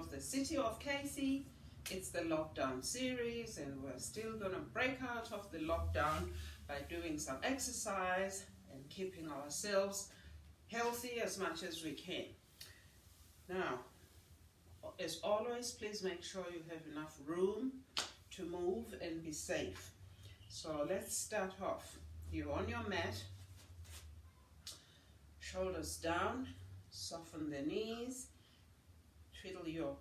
of the city of Casey. It's the lockdown series, and we're still going to break out of the lockdown by doing some exercise and keeping ourselves healthy as much as we can. Now, as always, please make sure you have enough room to move and be safe. So let's start off. You're on your mat, shoulders down, soften the knees, twiddle your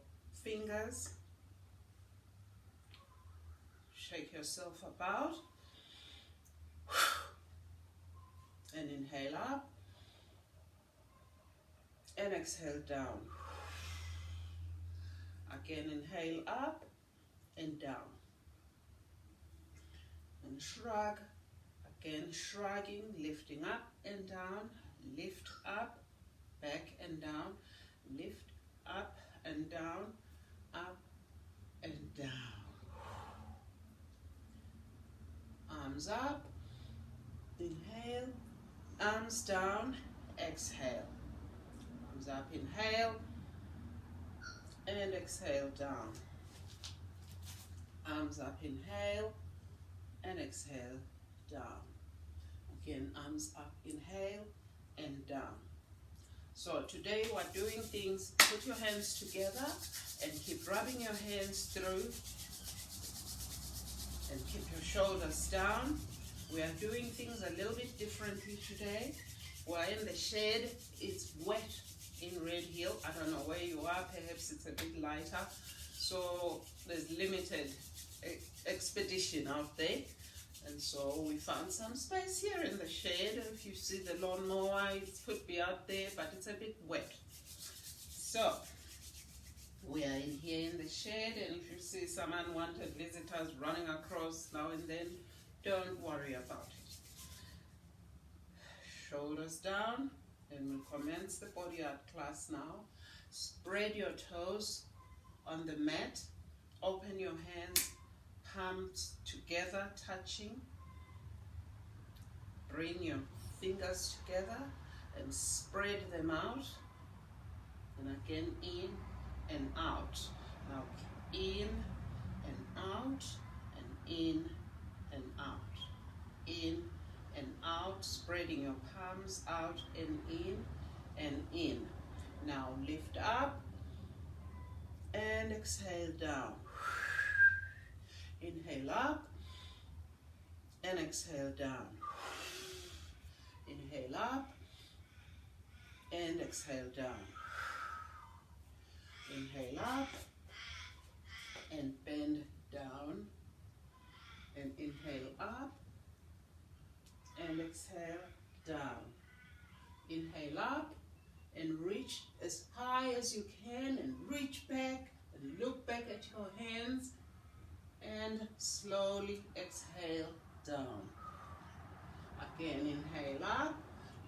fingers, shake yourself about, and inhale up, and exhale down. Again, inhale up and down. And shrug. Again, shrugging, lifting up and down, lift up, back and down, lift up and down, up and down. Arms up, inhale, arms down, exhale. Arms up, inhale, and exhale down. Arms up, inhale, and exhale down. Again, arms up, inhale, and down. So today we're doing things, put your hands together and keep rubbing your hands through and keep your shoulders down. We are doing things a little bit differently today. We're in the shade, it's wet in Red Hill. I don't know where you are, perhaps it's a bit lighter. So there's limited expedition out there. And so we found some space here in the shade. If you see the lawnmower, it could be out there, but it's a bit wet. So we are in here in the shade, and if you see some unwanted visitors running across now and then, don't worry about it. Shoulders down, and we'll commence the body art class now. Spread your toes on the mat. Open your hands, palms together, touching. Bring your fingers together and spread them out. And again, in and out. Now, in and out, and in and out. In and out, spreading your palms out and in. Now, lift up and exhale down. Inhale up and exhale down. Inhale up and exhale down. Inhale up and bend down. And inhale up and exhale down. Inhale up and reach as high as you can, and reach back and look back at your hands. And slowly exhale down. Again, inhale up,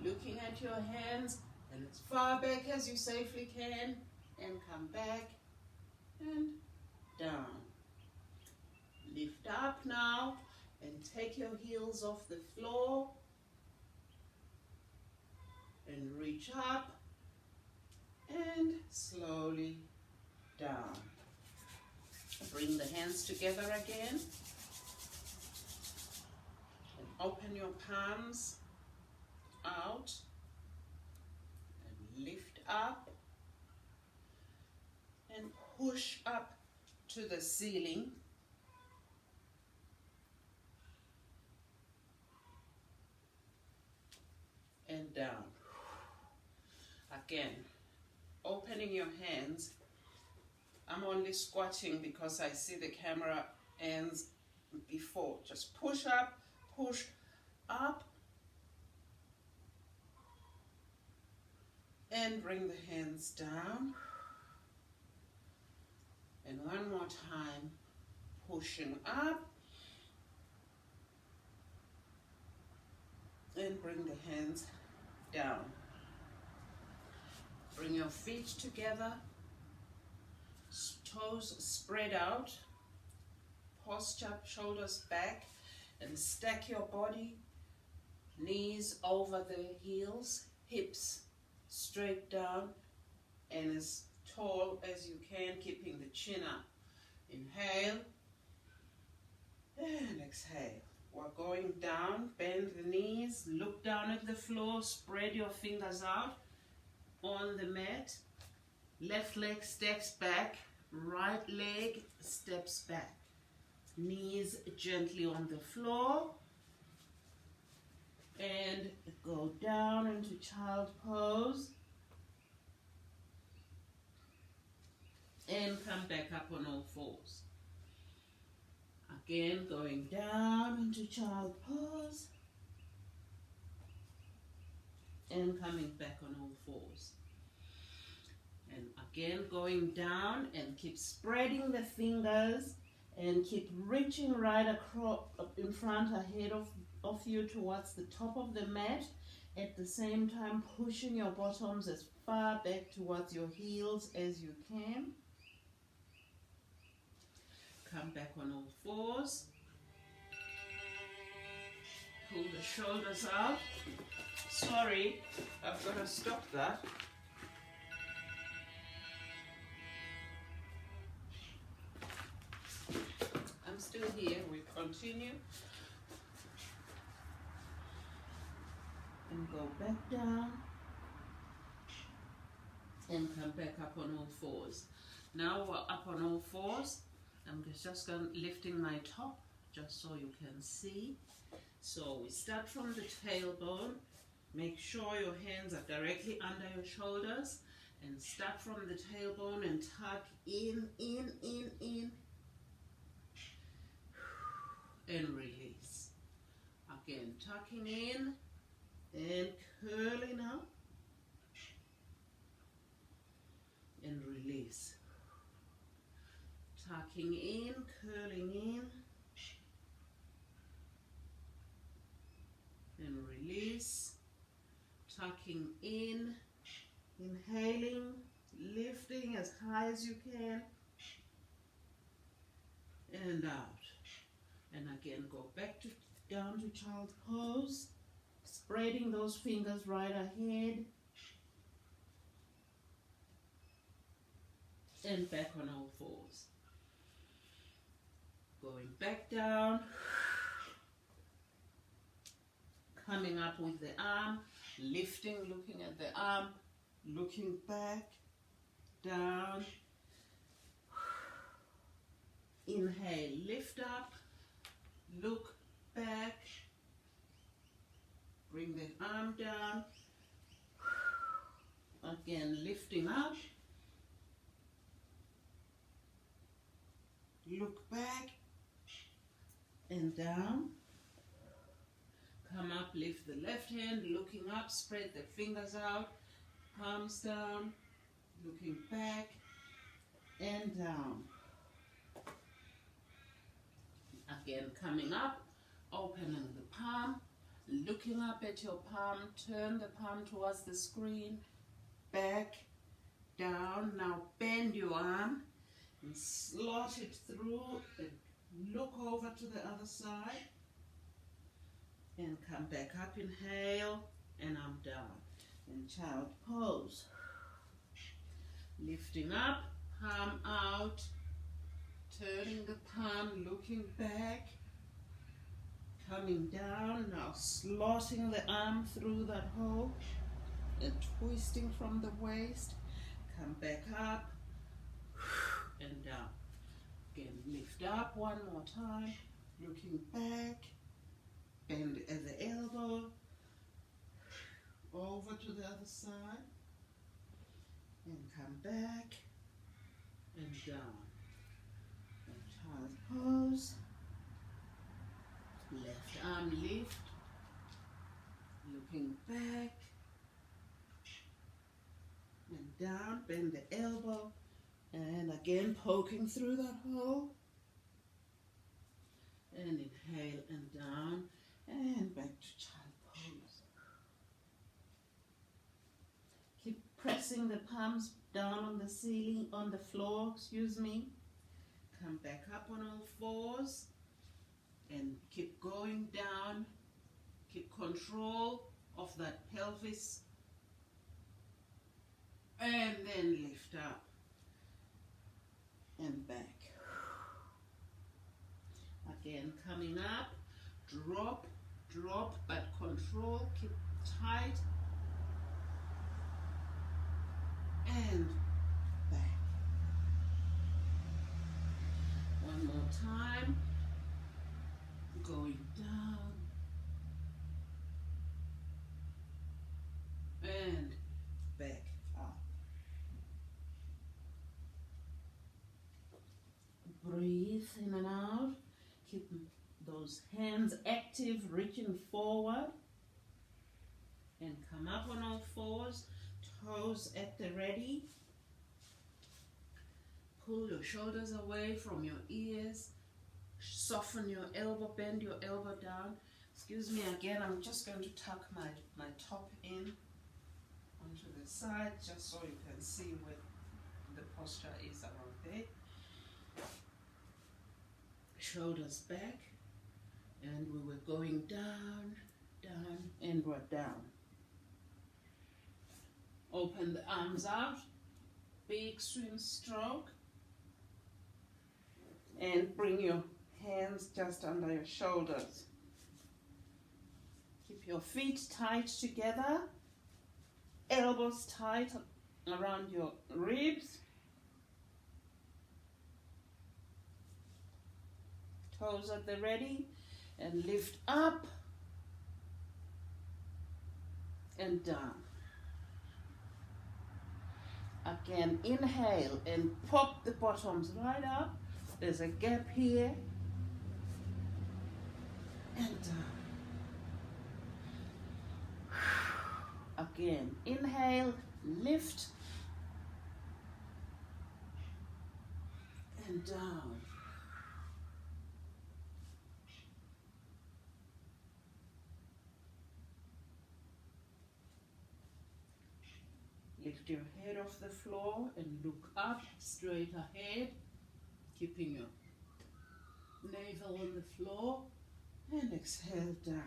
looking at your hands, and as far back as you safely can, and come back and down. Lift up now and take your heels off the floor and reach up and slowly down. Bring the hands together again and open your palms out and lift up and push up to the ceiling. And down. Again, opening your hands. I'm only squatting because I see the camera ends before. Just push up, and bring the hands down. And one more time, pushing up, and bring the hands down. Bring your feet together. Toes spread out, posture, shoulders back, and stack your body, knees over the heels, hips straight down, and as tall as you can, keeping the chin up. Inhale and exhale. We're going down, bend the knees, look down at the floor, spread your fingers out on the mat. Left leg steps back, right leg steps back. Knees gently on the floor. And go down into child pose. And come back up on all fours. Again, going down into child pose. And coming back on all fours. And again, going down and keep spreading the fingers and keep reaching right across in front ahead of you towards the top of the mat. At the same time, pushing your bottoms as far back towards your heels as you can. Come back on all fours. Pull the shoulders out. Sorry, I've got to stop that. I'm still here. We continue. And go back down. And come back up on all fours. Now we're up on all fours. I'm just lifting my top just so you can see. So we start from the tailbone. Make sure your hands are directly under your shoulders. And start from the tailbone and tuck in. And release. Again, tucking in and curling up. And release. Tucking in, curling in, and release. Tucking in, inhaling, lifting as high as you can, and out. And again, go back to down to child pose, spreading those fingers right ahead, and back on all fours. Going back down, coming up with the arm, lifting, looking at the arm, looking back, down. Inhale, lift up, look back, bring the arm down. Again, lifting up, look back, and down. Come up, lift the left hand, looking up, spread the fingers out, palms down, looking back, and down. Again, coming up, opening the palm, looking up at your palm, turn the palm towards the screen, back, down. Now bend your arm and slot it through and look over to the other side. And come back up, inhale, and I'm down. And child pose. Lifting up, palm out, turning the palm, looking back, coming down. Now slotting the arm through that hole and twisting from the waist. Come back up and down. Again, lift up one more time, looking back, bend at the elbow, over to the other side, and come back and down. And child pose. Left arm lift, looking back and down, bend the elbow, and again poking through that hole. And inhale and down, and back to child pose. Keep pressing the palms down on the ceiling, on the floor, Come back up on all fours and keep going down. Keep control of that pelvis. And then lift up. and back. Again, coming up, drop, drop, but control, keep tight, and back. One more time, going down, and back up. Breathe in and out. Keep those hands active, reaching forward. And come up on all fours, toes at the ready. Pull your shoulders away from your ears. Soften your elbow, bend your elbow down. Excuse me again, I'm just going to tuck my top in onto the side just so you can see where the posture is around there. Shoulders back, and we were going down, down, and we're down. Open the arms out, big swim stroke, and bring your hands just under your shoulders. Keep your feet tight together, elbows tight around your ribs. Toes at the ready, and lift up and down. Again, inhale and pop the bottoms right up. There's a gap here, and down. Again, inhale, lift, and down. Lift your head off the floor and look up, straight ahead, keeping your navel on the floor, and exhale down.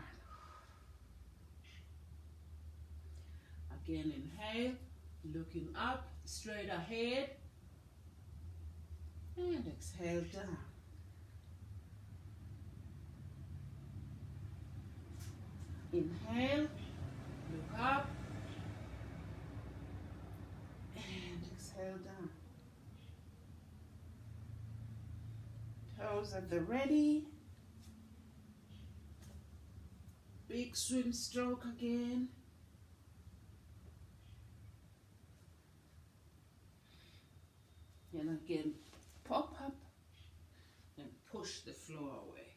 Again, inhale, looking up, straight ahead, and exhale down. Inhale, look up, and exhale down. Toes at the ready. Big swim stroke again. And again, pop up and push the floor away.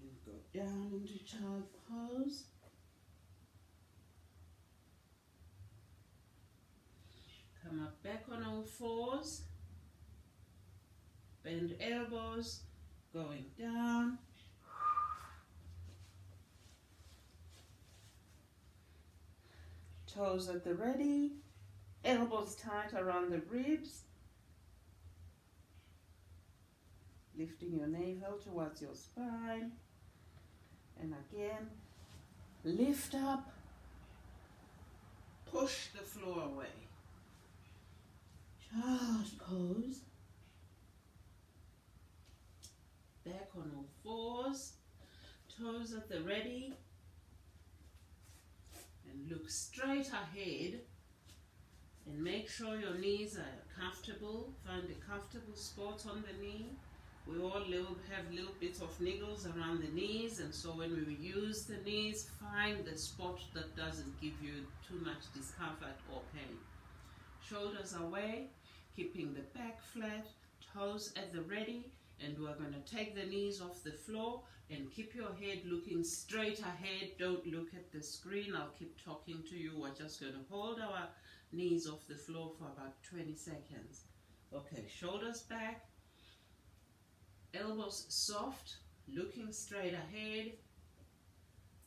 And go down into child pose. Come up back on all fours. Bend elbows, going down. Toes at the ready. Elbows tight around the ribs. Lifting your navel towards your spine. And again, lift up, push the floor away. Child's pose. Back on all fours, toes at the ready. And look straight ahead. And make sure your knees are comfortable. Find a comfortable spot on the knee. We all have little bits of niggles around the knees, and so when we use the knees, find the spot that doesn't give you too much discomfort or pain. Shoulders away, keeping the back flat, toes at the ready, and we're going to take the knees off the floor and keep your head looking straight ahead. Don't look at the screen. I'll keep talking to you. We're just going to hold our knees off the floor for about 20 seconds. Okay, shoulders back. Elbows soft, looking straight ahead,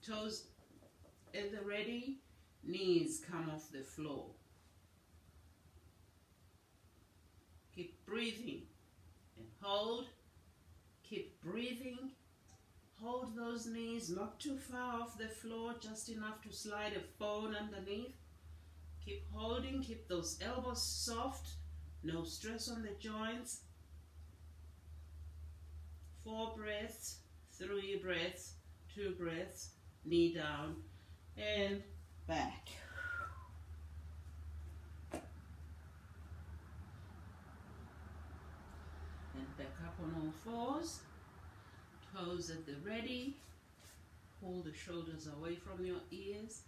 toes at the ready, knees come off the floor. Keep breathing and hold, keep breathing, hold those knees not too far off the floor, just enough to slide a phone underneath. Keep holding, keep those elbows soft, no stress on the joints. 4 breaths, 3 breaths, 2 breaths, knee down and back. And back up on all fours, toes at the ready, pull the shoulders away from your ears.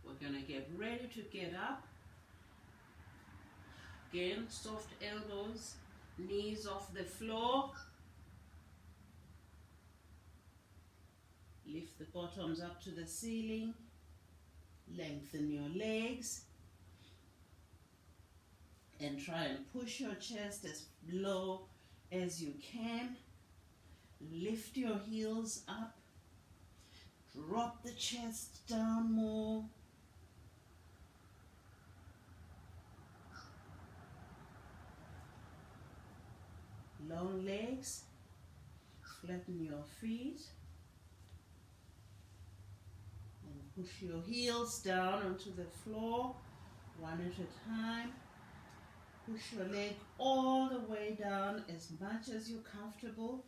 We're going to get ready to get up. Again, soft elbows, knees off the floor. Lift the bottoms up to the ceiling. Lengthen your legs. And try and push your chest as low as you can. Lift your heels up. Drop the chest down more. Long legs. Flatten your feet. And push your heels down onto the floor, one at a time. Push your leg all the way down as much as you're comfortable.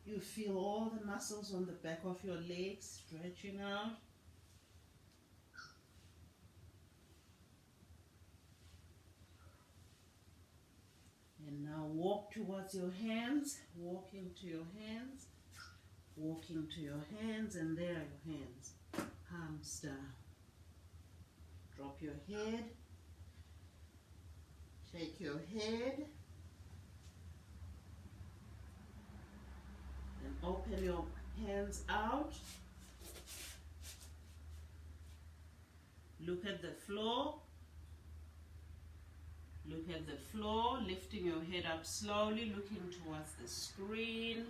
You feel all the muscles on the back of your legs stretching out. And now walk towards your hands, walking to your hands, walking to your hands, and there are your hands, palms down. Drop your head, shake your head, and open your hands out. Look at the floor. Look at the floor, lifting your head up slowly, looking towards the screen.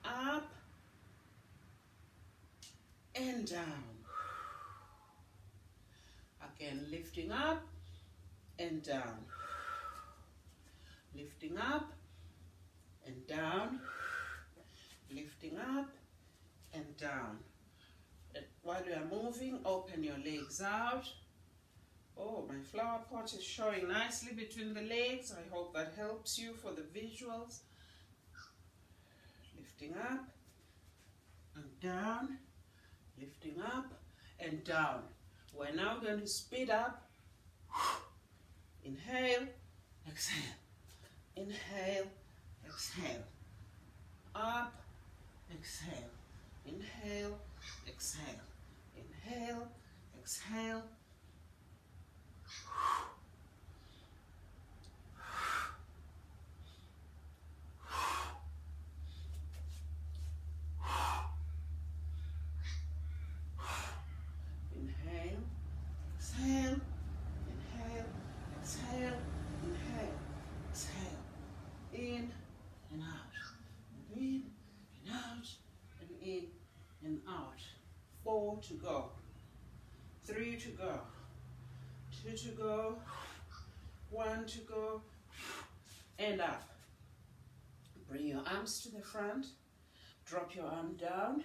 Up and down. Again, lifting up and down. Lifting up and down. Lifting up and down. And while you are moving, open your legs out. Oh, my flower pot is showing nicely between the legs. I hope that helps you for the visuals. Lifting up and down. Lifting up and down. We're now going to speed up. Inhale, exhale. Inhale, exhale. Up, exhale. Inhale, exhale. Inhale, exhale. Inhale, exhale, inhale, exhale, inhale, exhale, in and out, and in and out, and in and out. 4 to go, 3 to go, 2 to go, 1 to go, and up. Bring your arms to the front, drop your arm down,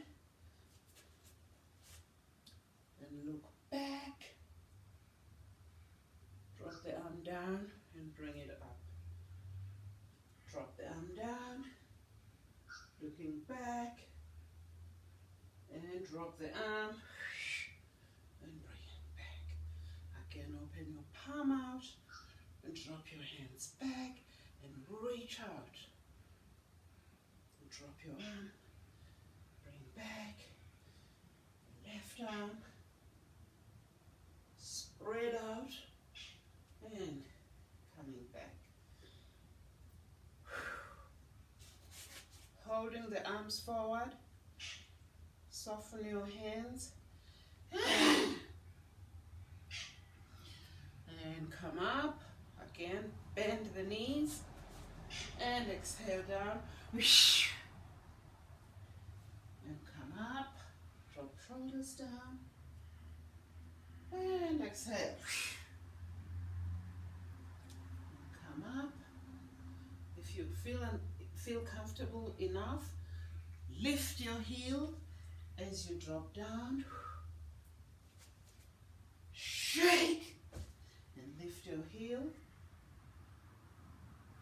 and look back. Drop the arm down and bring it up. Drop the arm down, looking back, and drop the arm and bring it back. Again, open your palm out and drop your hands back and reach out. Drop your arm, bring back, left arm, spread out, and coming back. Holding the arms forward, soften your hands, and come up. Again, bend the knees, and exhale down. And come up, drop shoulders down, and exhale. Come up. If you feel comfortable enough, lift your heel as you drop down. Shake and lift your heel.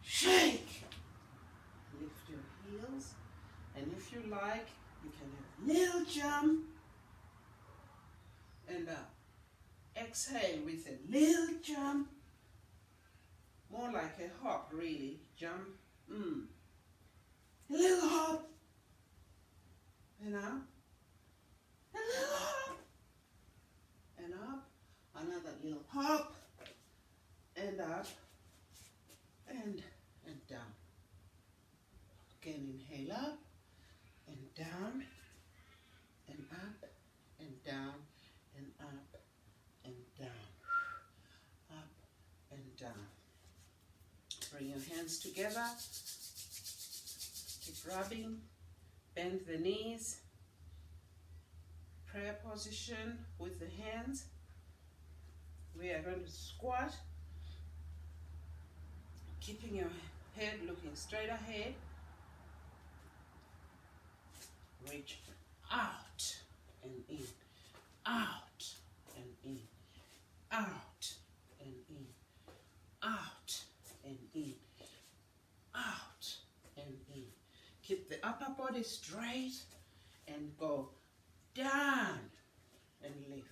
Shake. Lift your heels like. You can have a little jump and exhale with a little jump, more like a hop really, jump, a little hop, and up, a little hop, and up, another little hop, and up, and down. Again, inhale up, and down, and up, and down, and up, and down, up, and down. Bring your hands together, keep rubbing, bend the knees, prayer position with the hands. We are going to squat, keeping your head looking straight ahead. Reach out and in, out and in, out and in, out and in, out and in. Keep the upper body straight and go down and lift,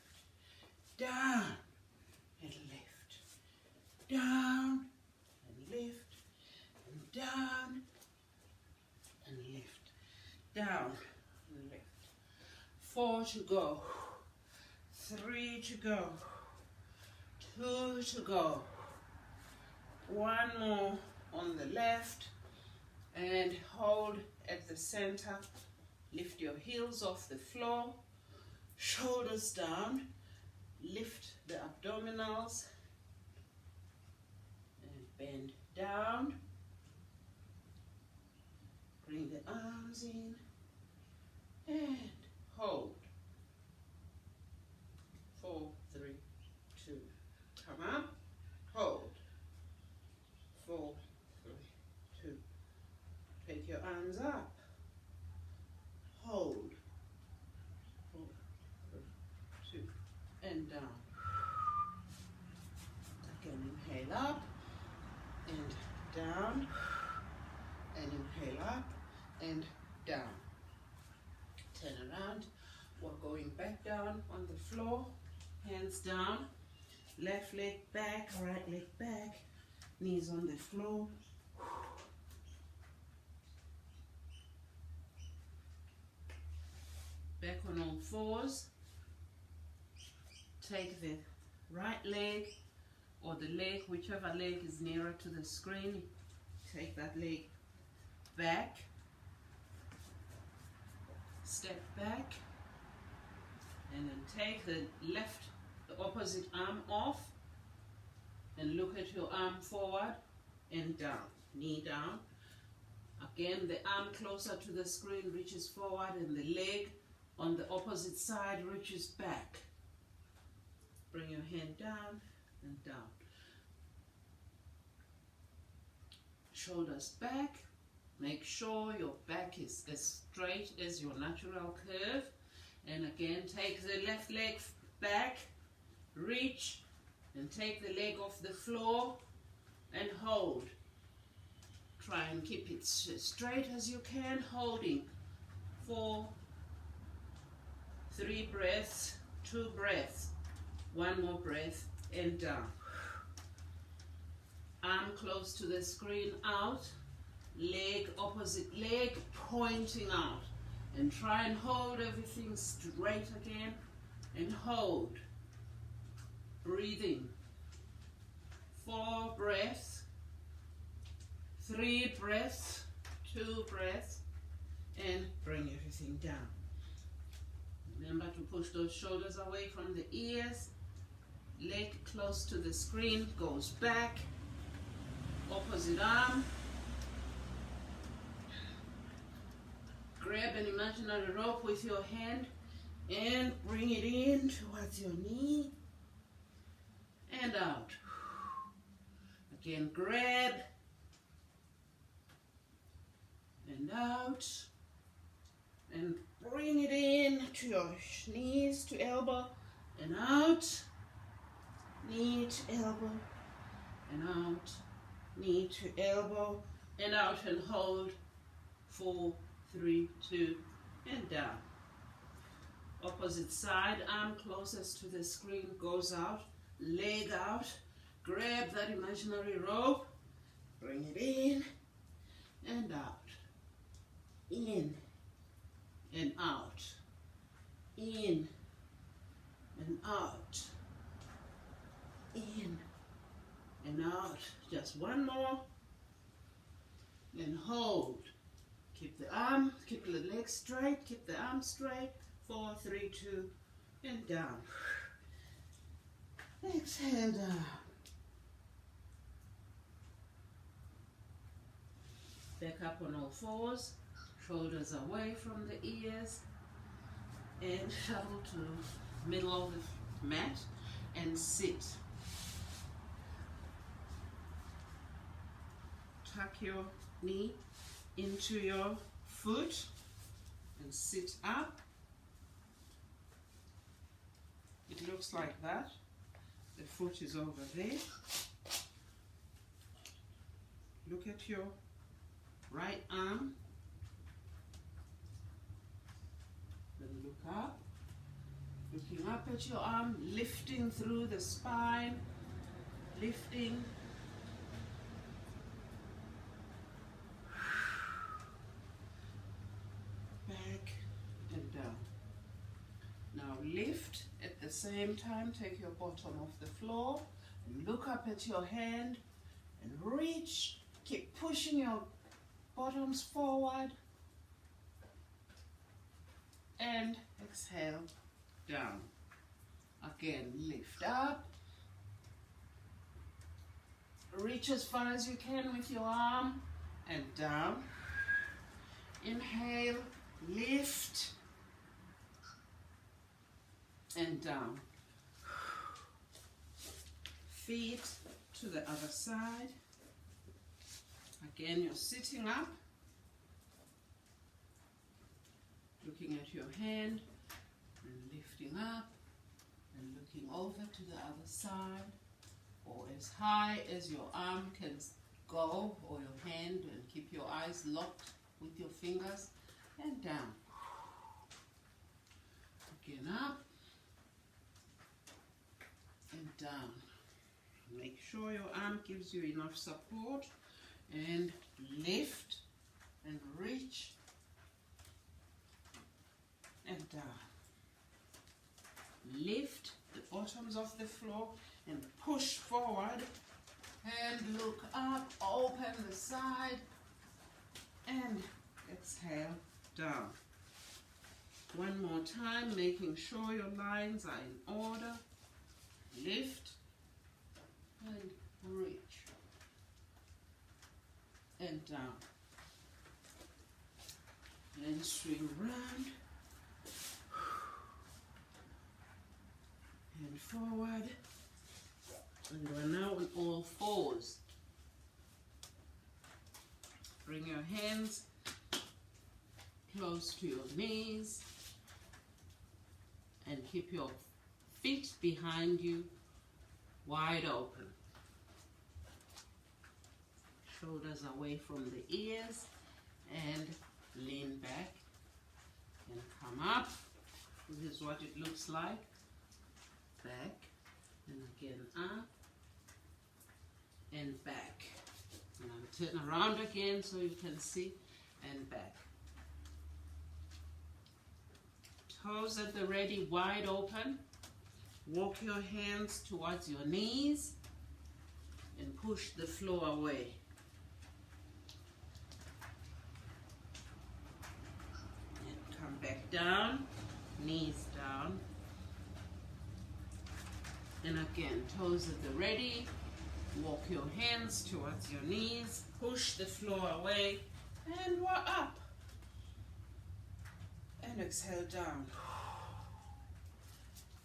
down and lift, down and lift, and down and lift, down and lift. 4 to go, 3 to go, 2 to go, 1 more on the left, and hold at the center. Lift your heels off the floor, shoulders down, lift the abdominals, and bend down. Bring the arms in, and hold. 4, 3, 2, come up, hold. 4, 3, 2, take your arms up, hold. 4, 3, 2, and down. Again, inhale up and down, and inhale up and down. Turn around. We're going back down on the floor, hands down, left leg back, right leg back, knees on the floor. Back on all fours. Take the right leg or the leg, whichever leg is nearer to the screen. Take that leg back, step back, and then take the opposite arm off, and look at your arm forward and down, knee down. Again, the arm closer to the screen reaches forward, and the leg on the opposite side reaches back. Bring your hand down and down. Shoulders back. Make sure your back is as straight as your natural curve. And again, take the left leg back, reach, and take the leg off the floor and hold. Try and keep it straight as you can, holding. 4, 3 breaths, 2 breaths, 1 more breath, and down. Arm close to the screen, out. Leg, opposite leg, pointing out. And try and hold everything straight again, and hold. Breathing. 4 breaths, 3 breaths, 2 breaths, and bring everything down. Remember to push those shoulders away from the ears. Leg close to the screen, goes back. Opposite arm. Grab an imaginary rope with your hand and bring it in towards your knee and out. Again, grab and out, and bring it in to your knees to elbow and out, knee to elbow and out, knee to elbow and out, and hold. 4, 3, 2, and down. Opposite side, arm closest to the screen goes out, leg out, grab that imaginary rope, bring it in and out, in and out, in and out, in and out. Just one more, and hold. Keep the leg straight, keep the arm straight. 4, 3, 2, and down. Exhale down. Back up on all fours, shoulders away from the ears, and shuttle to middle of the mat and sit. Tuck your knee into your foot and sit up. It looks like that. The foot is over there. Look at your right arm. Then look up. Looking up at your arm, lifting through the spine, lifting. Back and down. Now lift at the same time, take your bottom off the floor, look up at your hand and reach. Keep pushing your bottoms forward and exhale down. Again, lift up. Reach as far as you can with your arm and down. Inhale, lift and down. Feet to the other side. Again, you're sitting up, looking at your hand and lifting up and looking over to the other side, or as high as your arm can go, or your hand, and keep your eyes locked with your fingers, and down. Again, up and down. Make sure your arm gives you enough support, and lift and reach and down. Lift the bottoms of the floor and push forward and look up, open the side and exhale down. One more time, making sure your lines are in order. Lift and reach and down, and swing round and forward, and we're now on all fours. Bring your hands close to your knees and keep your feet behind you wide open. Shoulders away from the ears, and lean back and come up. This is what it looks like. Back and again up and back. And I'll turn around again so you can see, and back. Toes at the ready, wide open. Walk your hands towards your knees and push the floor away. And come back down, knees down. And again, toes at the ready. Walk your hands towards your knees, push the floor away, and we're up. And exhale down.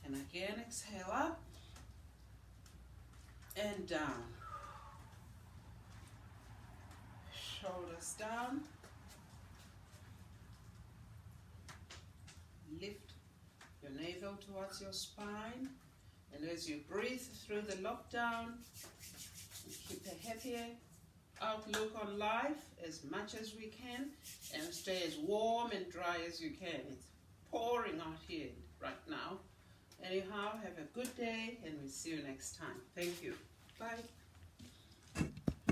And again, exhale up and down. Shoulders down. Lift your navel towards your spine. And as you breathe through the lockdown, keep a happy outlook on life as much as we can, and stay as warm and dry as you can. It's pouring out here right now. Anyhow, have a good day and we'll see you next time. Thank you. Bye.